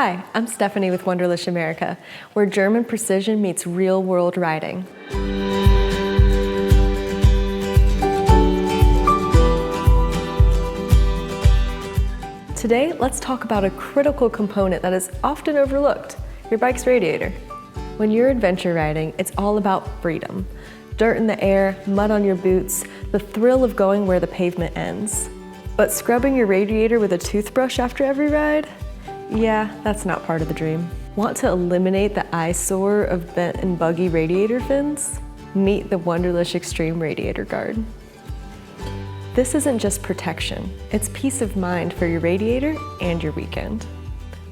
Hi, I'm Stephanie with Wunderlich America, where German precision meets real-world riding. Today, let's talk about a critical component that is often overlooked, your bike's radiator. When you're adventure riding, it's all about freedom. Dirt in the air, mud on your boots, the thrill of going where the pavement ends. But scrubbing your radiator with a toothbrush after every ride? Yeah, that's not part of the dream. Want to eliminate the eyesore of bent and buggy radiator fins? Meet the Wunderlich Extreme Radiator Guard. This isn't just protection, it's peace of mind for your radiator and your weekend.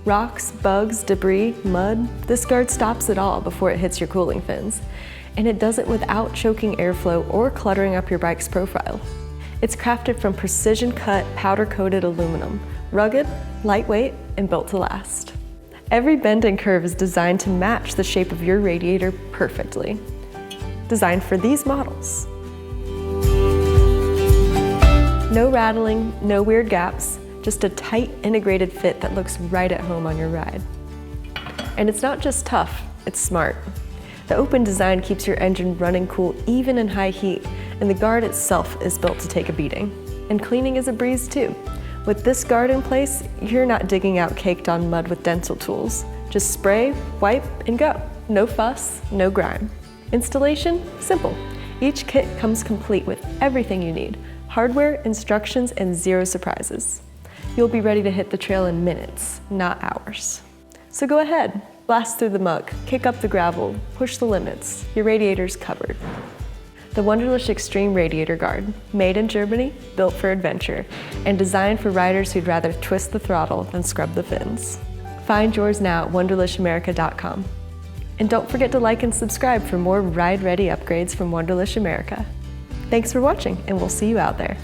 Rocks, bugs, debris, mud, this guard stops it all before it hits your cooling fins. And it does it without choking airflow or cluttering up your bike's profile. It's crafted from precision-cut, powder-coated aluminum, rugged, lightweight, and built to last. Every bend and curve is designed to match the shape of your radiator perfectly. Designed for these models. No rattling, no weird gaps, just a tight, integrated fit that looks right at home on your ride. And it's not just tough, it's smart. The open design keeps your engine running cool even in high heat, and the guard itself is built to take a beating. And cleaning is a breeze too. With this guard in place, you're not digging out caked on mud with dental tools. Just spray, wipe, and go. No fuss, no grime. Installation? Simple. Each kit comes complete with everything you need. Hardware, instructions, and zero surprises. You'll be ready to hit the trail in minutes, not hours. So go ahead, blast through the muck, kick up the gravel, push the limits. Your radiator's covered. The Wunderlich Extreme Radiator Guard, made in Germany, built for adventure, and designed for riders who'd rather twist the throttle than scrub the fins. Find yours now at wunderlichamerica.com. And don't forget to like and subscribe for more ride-ready upgrades from Wunderlich America. Thanks for watching, and we'll see you out there.